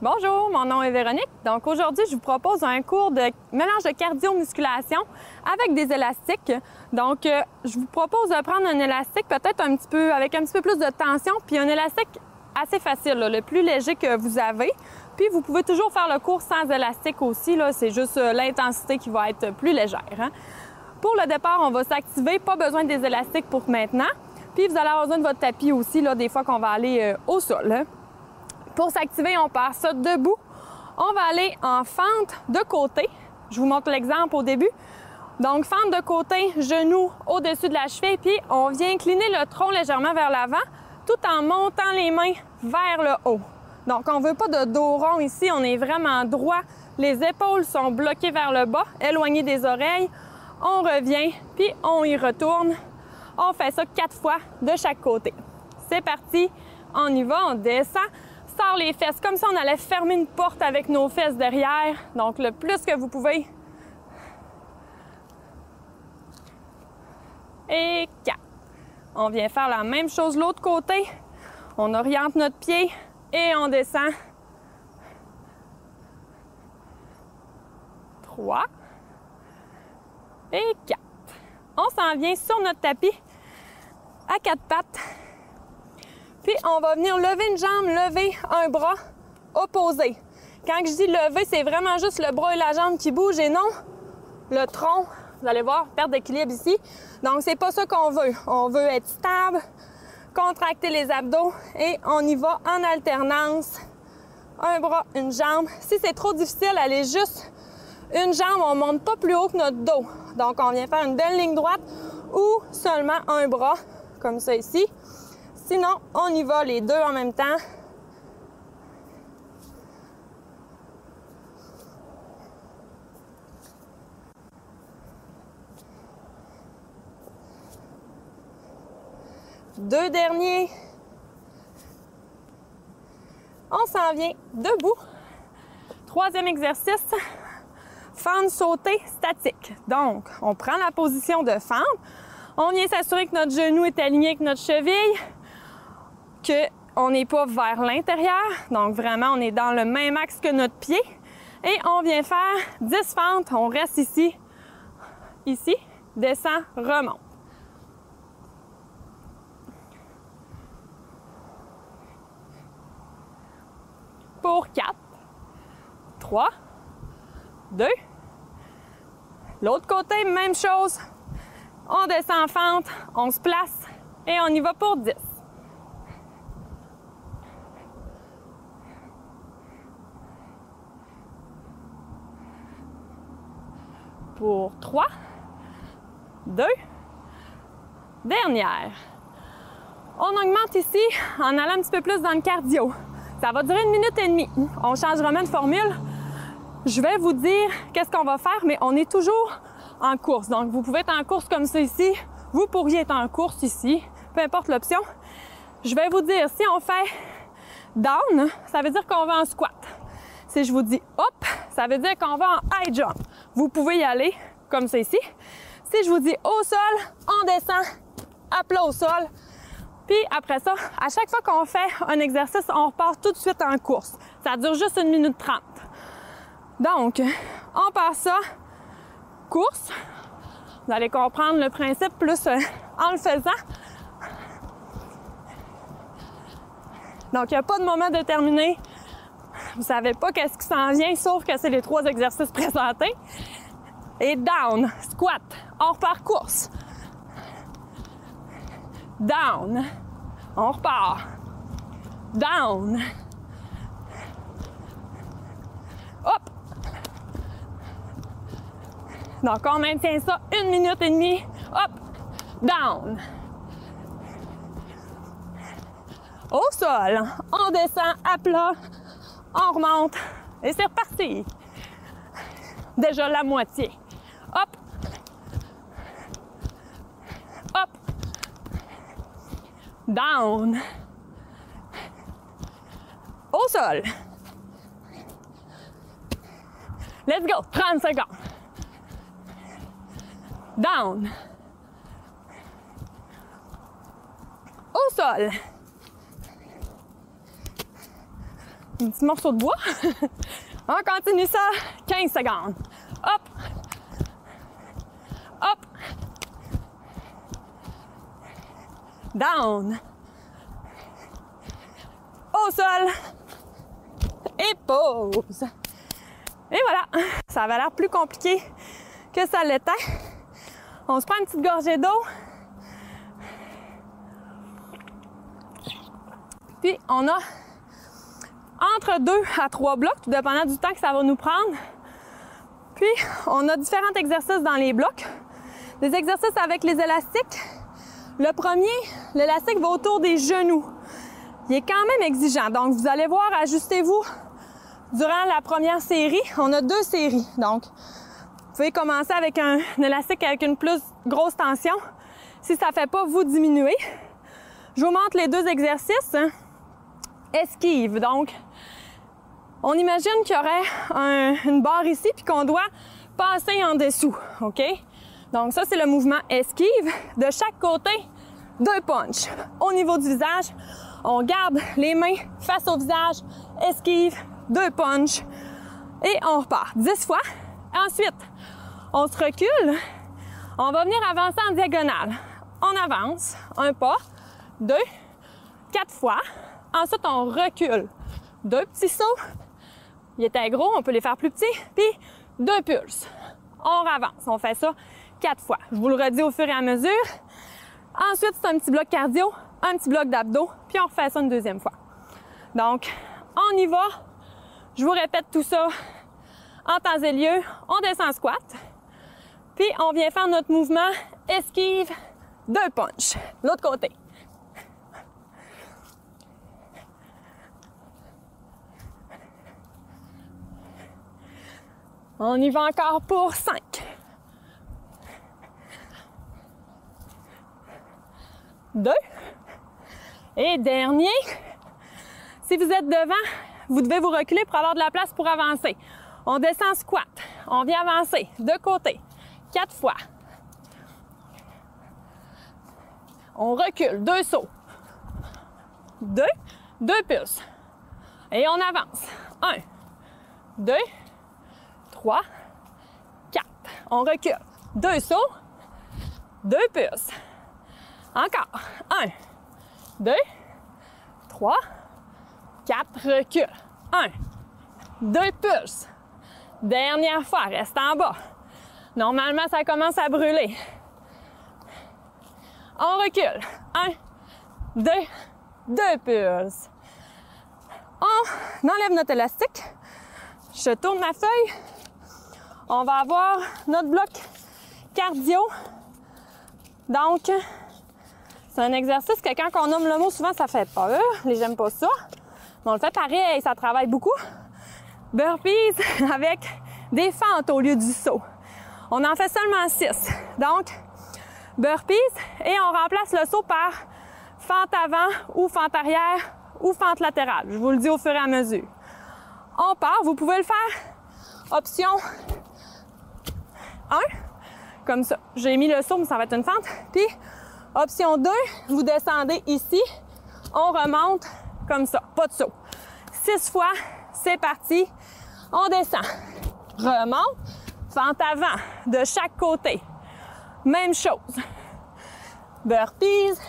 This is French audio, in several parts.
Bonjour, mon nom est Véronique. Donc aujourd'hui, je vous propose un cours de mélange de cardio-musculation avec des élastiques. Donc, je vous propose de prendre un élastique peut-être avec un petit peu plus de tension, puis un élastique assez facile, le plus léger que vous avez. Puis vous pouvez toujours faire le cours sans élastique aussi, c'est juste l'intensité qui va être plus légère. Pour le départ, on va s'activer, pas besoin des élastiques pour maintenant. Puis vous allez avoir besoin de votre tapis aussi, des fois qu'on va aller au sol. Pour s'activer, on part ça debout. On va aller en fente de côté. Je vous montre l'exemple au début. Donc, fente de côté, genou au-dessus de la cheville, puis on vient incliner le tronc légèrement vers l'avant, tout en montant les mains vers le haut. Donc, on ne veut pas de dos rond ici, on est vraiment droit. Les épaules sont bloquées vers le bas, éloignées des oreilles. On revient, puis on y retourne. On fait ça 4 fois de chaque côté. C'est parti, on y va, on descend. Sort les fesses, comme si on allait fermer une porte avec nos fesses derrière. Donc, le plus que vous pouvez. Et 4. On vient faire la même chose de l'autre côté. On oriente notre pied et on descend. 3. Et 4. On s'en vient sur notre tapis à 4 pattes. Puis, on va venir lever une jambe, lever un bras opposé. Quand je dis lever, c'est vraiment juste le bras et la jambe qui bougent et non le tronc. Vous allez voir, perte d'équilibre ici. Donc, c'est pas ça qu'on veut. On veut être stable, contracter les abdos et on y va en alternance. Un bras, une jambe. Si c'est trop difficile, allez juste une jambe. On monte pas plus haut que notre dos. Donc, on vient faire une belle ligne droite ou seulement un bras, comme ça ici. Sinon, on y va les deux en même temps. Deux derniers. On s'en vient debout. Troisième exercice, fente sautée statique. Donc, on prend la position de fente. On vient s'assurer que notre genou est aligné avec notre cheville, qu'on n'est pas vers l'intérieur. Donc, vraiment, on est dans le même axe que notre pied. Et on vient faire 10 fentes. On reste ici, descend, remonte. Pour 4, 3, 2. L'autre côté, même chose. On descend en fente, on se place et on y va pour 10. Pour 3, 2, dernière. On augmente ici en allant un petit peu plus dans le cardio. Ça va durer 1 minute et demie. On change vraiment de formule. Je vais vous dire qu'est-ce qu'on va faire, mais on est toujours en course. Donc, vous pouvez être en course comme ça ici. Vous pourriez être en course ici, peu importe l'option. Je vais vous dire, si on fait down, ça veut dire qu'on va en squat. Si je vous dis hop, ça veut dire qu'on va en high jump. Vous pouvez y aller comme ça ici. Si je vous dis au sol, on descend à plat au sol. Puis après ça, à chaque fois qu'on fait un exercice, on repart tout de suite en course. Ça dure juste 1 minute 30. Donc, on part ça, course. Vous allez comprendre le principe plus en le faisant. Donc, il n'y a pas de moment déterminé. Vous ne savez pas qu'est-ce qui s'en vient, sauf que c'est les 3 exercices présentés. Et down, squat, on repart course. Down, on repart. Down. Hop. Donc, on maintient ça 1 minute et demie. Hop. Down. Au sol, on descend à plat. On remonte. Et c'est reparti. Déjà la moitié. Hop. Hop. Down. Au sol. Let's go. 30 secondes. Down. Au sol. Un petit morceau de bois. On continue ça, 15 secondes. Hop. Hop. Down. Au sol. Et pause. Et voilà. Ça avait l'air plus compliqué que ça l'était. On se prend une petite gorgée d'eau. Puis on a entre 2 à 3 blocs, tout dépendant du temps que ça va nous prendre. Puis on a différents exercices dans les blocs. Des exercices avec les élastiques. Le premier, l'élastique va autour des genoux. Il est quand même exigeant. Donc vous allez voir, ajustez-vous durant la première série. On a 2 séries. Donc vous pouvez commencer avec un élastique avec une plus grosse tension. Si ça ne fait pas, vous diminuez. Je vous montre les 2 exercices. Esquive. Donc, on imagine qu'il y aurait une barre ici puis qu'on doit passer en dessous. OK? Donc, ça, c'est le mouvement esquive. De chaque côté, 2 punches. Au niveau du visage, on garde les mains face au visage. Esquive, 2 punches. Et on repart 10 fois. Ensuite, on se recule. On va venir avancer en diagonale. On avance. 1 pas, 2, 4 fois. Ensuite, on recule. 2 petits sauts. Il était gros, on peut les faire plus petits. Puis 2 pulses. On avance. On fait ça 4 fois. Je vous le redis au fur et à mesure. Ensuite, c'est un petit bloc cardio, un petit bloc d'abdos, puis on refait ça une 2e fois. Donc, on y va. Je vous répète tout ça en temps et lieu. On descend squat. Puis, on vient faire notre mouvement esquive, 2 punches. L'autre côté. On y va encore pour 5. 2. Et dernier. Si vous êtes devant, vous devez vous reculer pour avoir de la place pour avancer. On descend squat. On vient avancer de côté. 4 fois. On recule. 2 sauts. 2. 2 pulses. Et on avance. 1, 2, 3, 4. On recule. 2 sauts. 2 pulses. Encore. 1, 2, 3, 4. Recule. 1, 2 pulses. Dernière fois. Reste en bas. Normalement, ça commence à brûler. On recule. 1, 2, 2 pulses. On enlève notre élastique. Je tourne ma feuille. On va avoir notre bloc cardio. Donc, c'est un exercice que quand on nomme le mot, souvent, ça fait peur. Les j'aime pas ça. Mais on le fait pareil, ça travaille beaucoup. Burpees avec des fentes au lieu du saut. On en fait seulement 6. Donc, burpees et on remplace le saut par fente avant ou fente arrière ou fente latérale. Je vous le dis au fur et à mesure. On part. Vous pouvez le faire option 1, comme ça. J'ai mis le saut, mais ça va être une fente. Puis, option 2, vous descendez ici. On remonte comme ça. Pas de saut. 6 fois, c'est parti. On descend. Remonte. Fente avant de chaque côté. Même chose. Burpees.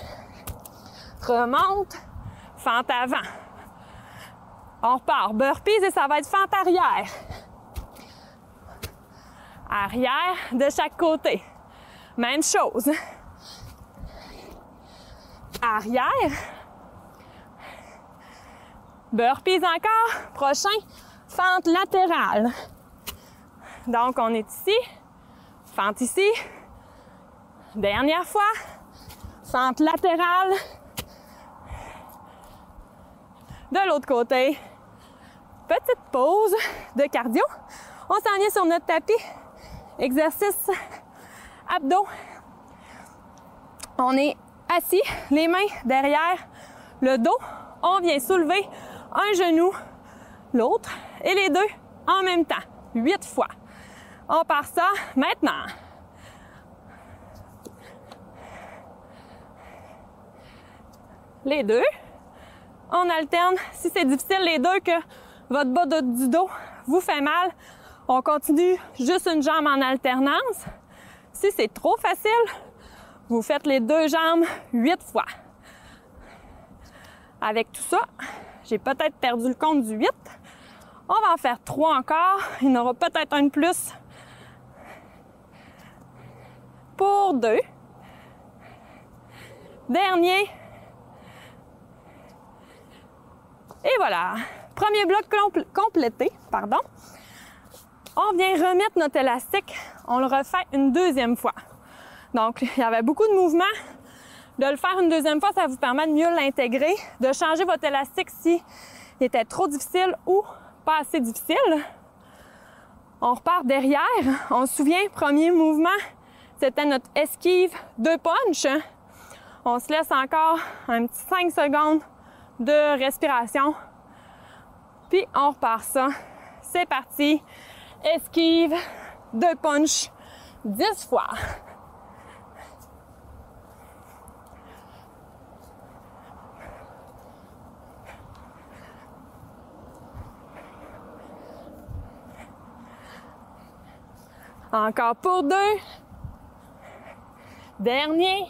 Remonte. Fente avant. On repart. Burpees et ça va être fente arrière. Arrière de chaque côté. Même chose. Arrière. Burpees encore. Prochain, fente latérale. Donc, on est ici. Fente ici. Dernière fois. Fente latérale. De l'autre côté. Petite pause de cardio. On s'en vient sur notre tapis. Exercice abdos. On est assis, les mains derrière le dos. On vient soulever un genou, l'autre et les deux en même temps. 8 fois. On part ça maintenant. Les deux. On alterne. Si c'est difficile, les deux, que votre bas du dos vous fait mal, on continue juste une jambe en alternance. Si c'est trop facile, vous faites les deux jambes 8 fois. Avec tout ça, j'ai peut-être perdu le compte du 8. On va en faire 3 encore. Il y en aura peut-être un de plus pour 2. Dernier. Et voilà. Premier bloc complété. Pardon. On vient remettre notre élastique. On le refait une deuxième fois. Donc, il y avait beaucoup de mouvements. De le faire une deuxième fois, ça vous permet de mieux l'intégrer, de changer votre élastique s'il était trop difficile ou pas assez difficile. On repart derrière. On se souvient, premier mouvement, c'était notre esquive 2 punch. On se laisse encore un petit 5 secondes de respiration. Puis on repart ça. C'est parti. Esquive 2 punch 10 fois. Encore pour 2. Dernier.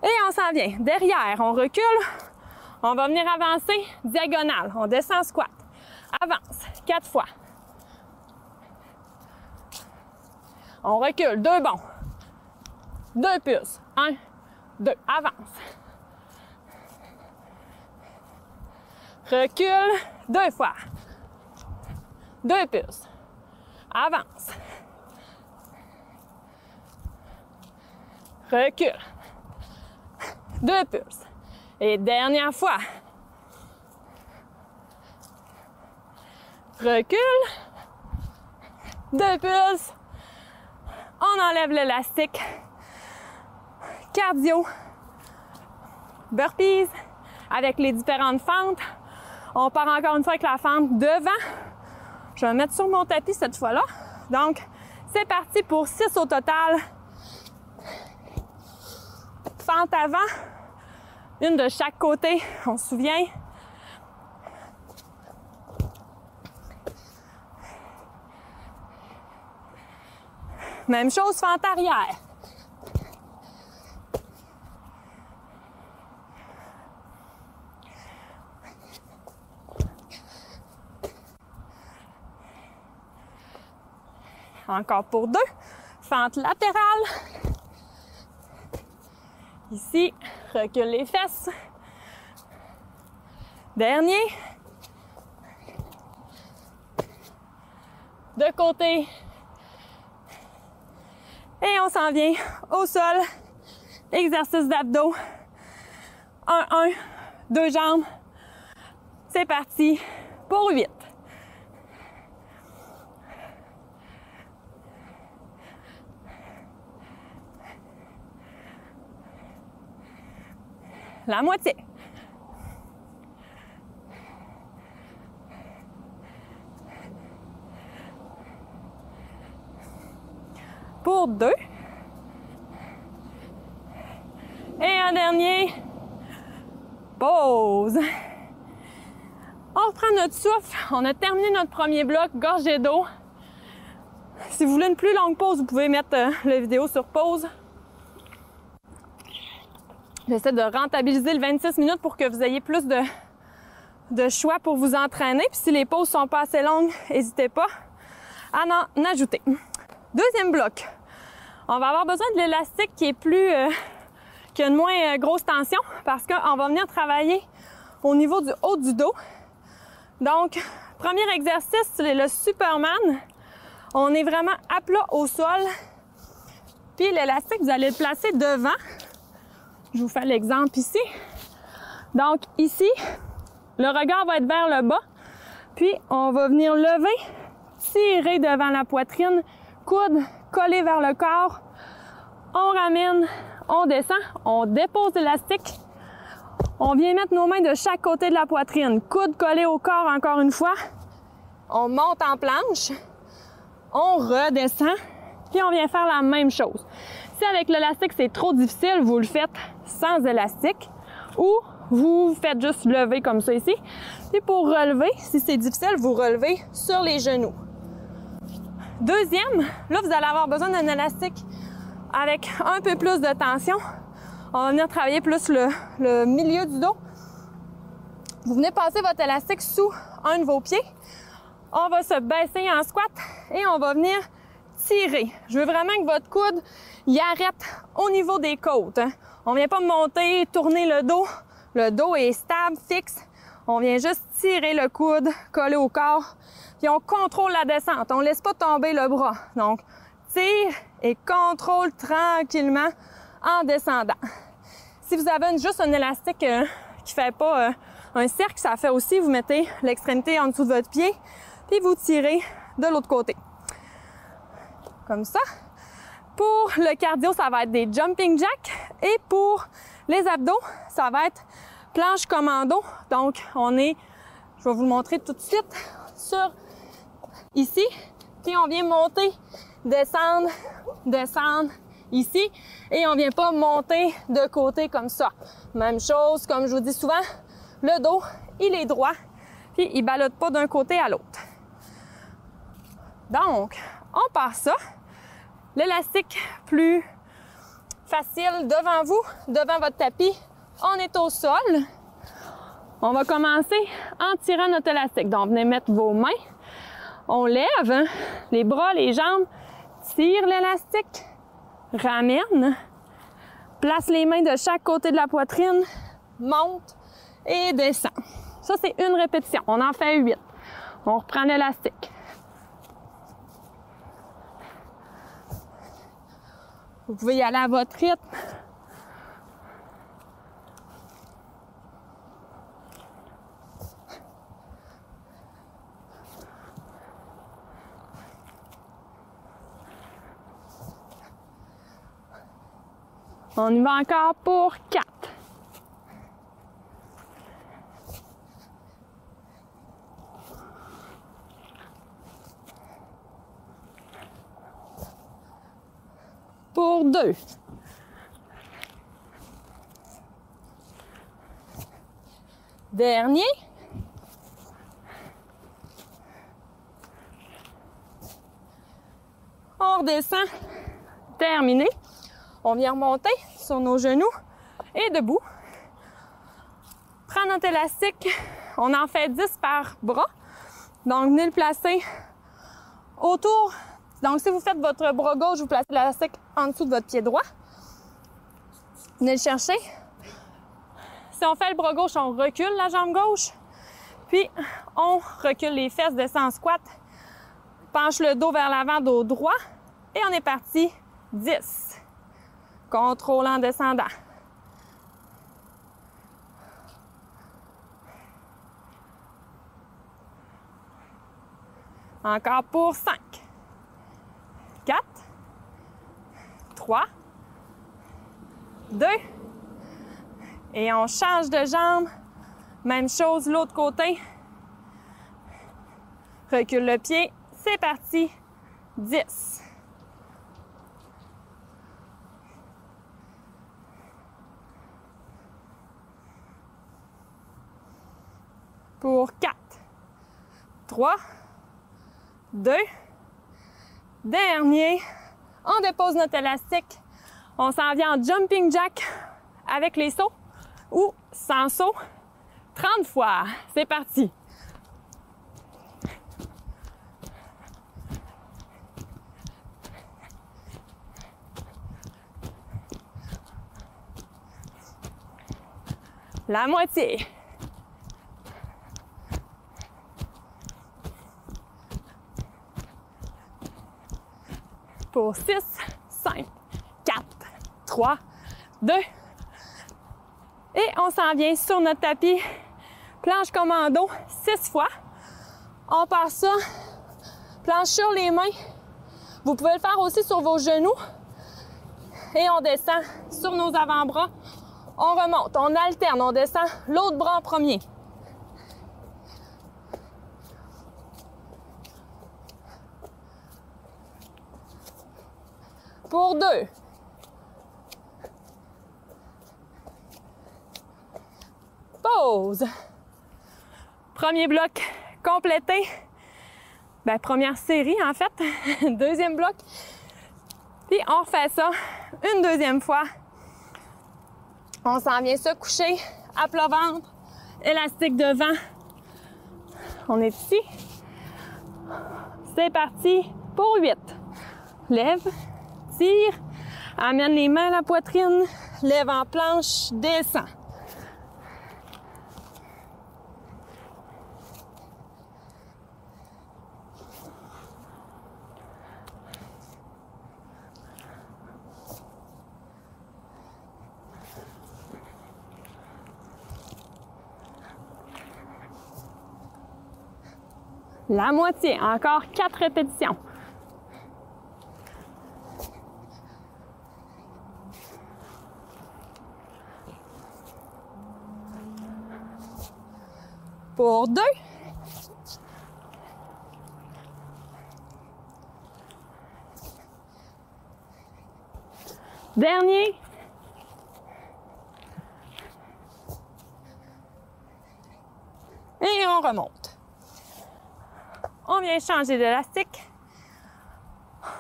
Et on s'en vient. Derrière, on recule. On va venir avancer diagonale. On descend squat. Avance. 4 fois. On recule. 2 bonds. 2 pulses. 1, 2. Avance. Recule. 2 fois. 2 pulses. Avance. Recule. 2 pulses. Et dernière fois. Recule. 2 pulses. On enlève l'élastique. Cardio. Burpees avec les différentes fentes. On part encore une fois avec la fente devant. Je vais mettre sur mon tapis cette fois-là. Donc, c'est parti pour 6 au total. Fente avant. Une de chaque côté, on se souvient. Même chose, fente arrière. Encore pour 2. Fente latérale. Ici, recule les fesses. Dernier. De côté. Et on s'en vient au sol. Exercice d'abdos. 1, 2 jambes. C'est parti pour 8. La moitié. Pour 2. Et un dernier. Pause. On reprend notre souffle. On a terminé notre premier bloc, gorgée d'eau. Si vous voulez une plus longue pause, vous pouvez mettre la vidéo sur pause. J'essaie de rentabiliser le 26 minutes pour que vous ayez plus de choix pour vous entraîner. Puis si les pauses sont pas assez longues, n'hésitez pas à en ajouter. Deuxième bloc. On va avoir besoin de l'élastique qui a une moins grosse tension parce qu'on va venir travailler au niveau du haut du dos. Donc, premier exercice, c'est le Superman. On est vraiment à plat au sol. Puis l'élastique, vous allez le placer devant. Je vous fais l'exemple ici. Donc ici, le regard va être vers le bas. Puis on va venir lever, tirer devant la poitrine, coude collé vers le corps. On ramène, on descend, on dépose l'élastique. On vient mettre nos mains de chaque côté de la poitrine. Coude collé au corps encore une fois. On monte en planche. On redescend. Puis on vient faire la même chose. Si avec l'élastique, c'est trop difficile, vous le faites sans élastique ou vous faites juste lever comme ça ici. Puis pour relever, si c'est difficile, vous relevez sur les genoux. Deuxième, là, vous allez avoir besoin d'un élastique avec un peu plus de tension. On va venir travailler plus le milieu du dos. Vous venez passer votre élastique sous un de vos pieds. On va se baisser en squat et on va venir tirer. Je veux vraiment que votre coude y arrête au niveau des côtes. Hein. On ne vient pas monter, tourner le dos. Le dos est stable, fixe. On vient juste tirer le coude, coller au corps. Puis on contrôle la descente. On ne laisse pas tomber le bras. Donc, tire et contrôle tranquillement en descendant. Si vous avez juste un élastique qui ne fait pas un cercle, ça fait aussi, vous mettez l'extrémité en dessous de votre pied, puis vous tirez de l'autre côté. Comme ça. Pour le cardio, ça va être des jumping jacks. Et pour les abdos, ça va être planche commando. Donc, je vais vous le montrer tout de suite, sur ici. Puis on vient monter, descendre, descendre ici. Et on vient pas monter de côté comme ça. Même chose, comme je vous dis souvent, le dos, il est droit. Puis il ballotte pas d'un côté à l'autre. Donc, on part ça. L'élastique plus facile devant vous, devant votre tapis. On est au sol. On va commencer en tirant notre élastique. Donc, venez mettre vos mains. On lève hein, les bras, les jambes. Tire l'élastique. Ramène. Place les mains de chaque côté de la poitrine. Monte et descend. Ça, c'est une répétition. On en fait 8. On reprend l'élastique. Vous pouvez y aller à votre rythme. On y va encore pour 4. Pour 2. Dernier. On redescend. Terminé. On vient remonter sur nos genoux et debout. Prends notre élastique. On en fait 10 par bras. Donc, venez le placer autour. Donc, si vous faites votre bras gauche, vous placez l'élastique en dessous de votre pied droit. Venez le chercher. Si on fait le bras gauche, on recule la jambe gauche. Puis, on recule les fesses, descend en squat. Penche le dos vers l'avant, dos droit. Et on est parti. 10. Contrôle en descendant. Encore pour 5. 4, 3, 2, et on change de jambe. Même chose, l'autre côté. Recule le pied. C'est parti. 10. Pour 4, 3, 2, dernier. On dépose notre élastique. On s'en vient en jumping jack avec les sauts ou sans saut. 30 fois. C'est parti. La moitié. Pour 6, 5, 4, 3, 2. Et on s'en vient sur notre tapis. Planche commando 6 fois. On part ça. Planche sur les mains. Vous pouvez le faire aussi sur vos genoux. Et on descend sur nos avant-bras. On remonte, on alterne, on descend l'autre bras en premier. Pour 2. pause. Premier bloc complété. Bien, première série, en fait. Deuxième bloc. Puis, on refait ça une deuxième fois. On s'en vient se coucher à plat ventre, élastique devant. On est ici. C'est parti pour 8. Lève, tire, amène les mains à la poitrine, lève en planche, descend. La moitié, encore 4 répétitions. Pour 2. Dernier. Et on remonte. On vient changer d'élastique.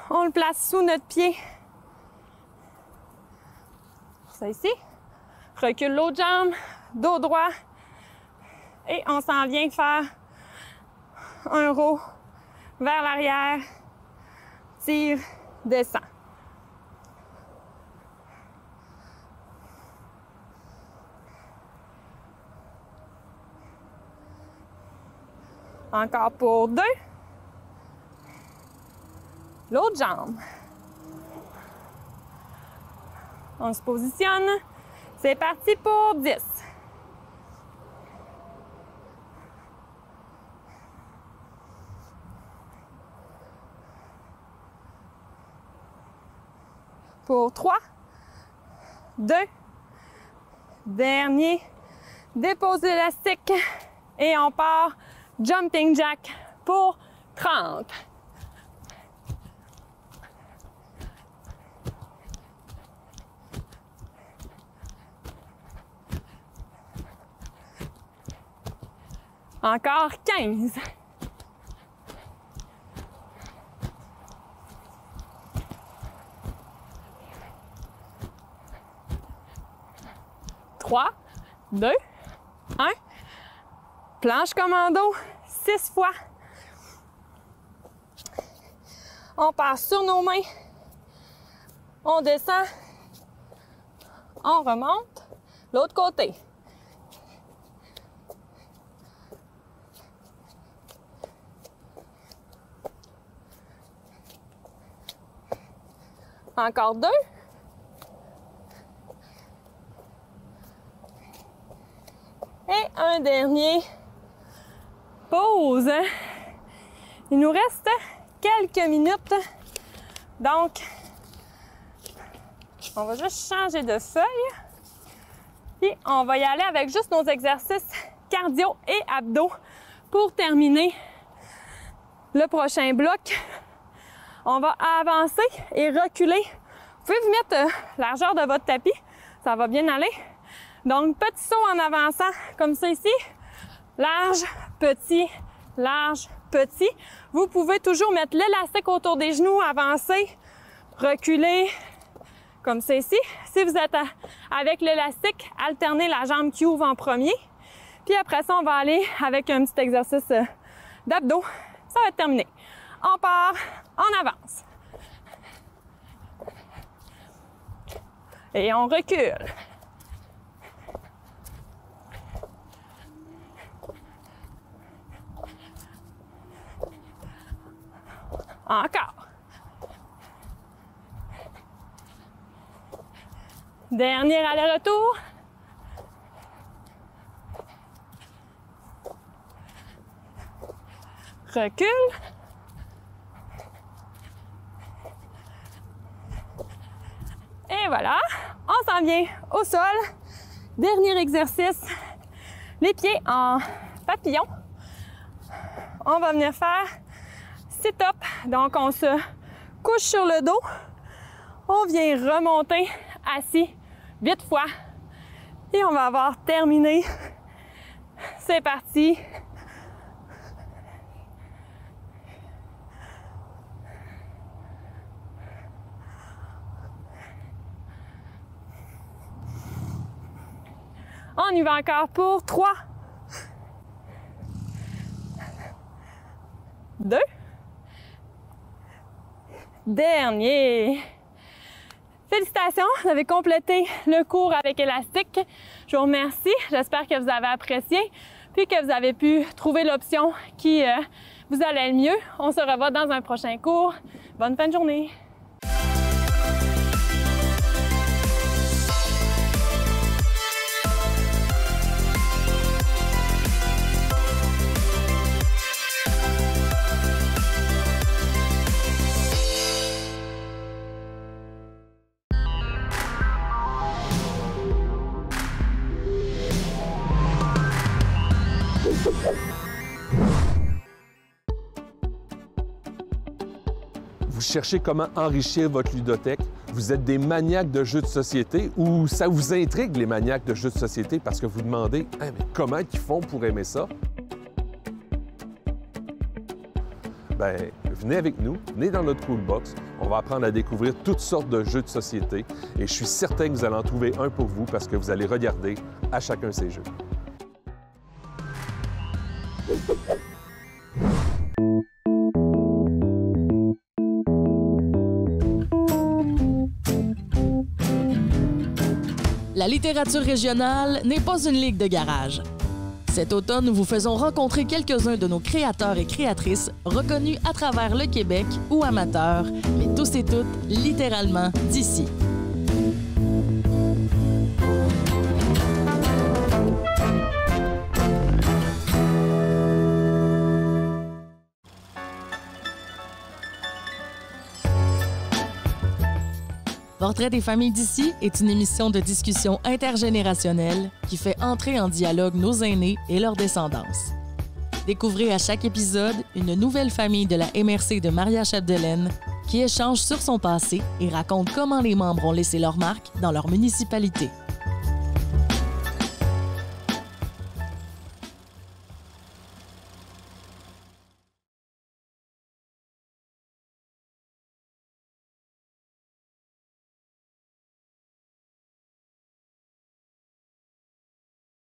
On le place sous notre pied. Ça ici. Recule l'autre jambe, dos droit. Et on s'en vient faire un row vers l'arrière. Tire, descend. Encore pour 2. L'autre jambe. On se positionne. C'est parti pour 10. Pour 3, 2, dernier. Dépose l'élastique et on part jumping jack pour 30. Encore 15. Trois, 2, 1. Planche commando, 6 fois. On passe sur nos mains. On descend. On remonte. L'autre côté. Encore 2. Et un dernier. Pause. Il nous reste quelques minutes. Donc, on va juste changer de feuille. Puis, on va y aller avec juste nos exercices cardio et abdos pour terminer le prochain bloc. On va avancer et reculer. Vous pouvez vous mettre largeur de votre tapis. Ça va bien aller. Donc, petit saut en avançant, comme ça ici. Large, petit, large, petit. Vous pouvez toujours mettre l'élastique autour des genoux, avancer, reculer, comme ça ici. Si vous êtes avec l'élastique, alternez la jambe qui ouvre en premier. Puis après ça, on va aller avec un petit exercice d'abdos. Ça va être terminé. On part, on avance. Et on recule. Encore. Dernier aller-retour. Recule. Et voilà, on s'en vient au sol. Dernier exercice. Les pieds en papillon. On va venir faire sit-up. Donc, on se couche sur le dos. On vient remonter assis 8 fois. Et on va avoir terminé C'est parti! On y va encore pour 3, 2, dernier. Félicitations, vous avez complété le cours avec élastique. Je vous remercie. J'espère que vous avez apprécié puis que vous avez pu trouver l'option qui vous allait le mieux. On se revoit dans un prochain cours. Bonne fin de journée. Vous cherchez comment enrichir votre ludothèque? Vous êtes des maniaques de jeux de société ou ça vous intrigue les maniaques de jeux de société parce que vous demandez « mais comment ils font pour aimer ça? » Bien, venez avec nous, venez dans notre Coolbox. On va apprendre à découvrir toutes sortes de jeux de société et je suis certain que vous allez en trouver un pour vous parce que vous allez regarder à chacun ces jeux. La littérature régionale n'est pas une ligue de garage. Cet automne, nous vous faisons rencontrer quelques-uns de nos créateurs et créatrices reconnus à travers le Québec ou amateurs, mais tous et toutes littéralement d'ici. Portrait des familles d'ici est une émission de discussion intergénérationnelle qui fait entrer en dialogue nos aînés et leur descendance. Découvrez à chaque épisode une nouvelle famille de la MRC de Maria-Chapdelaine qui échange sur son passé et raconte comment les membres ont laissé leur marque dans leur municipalité.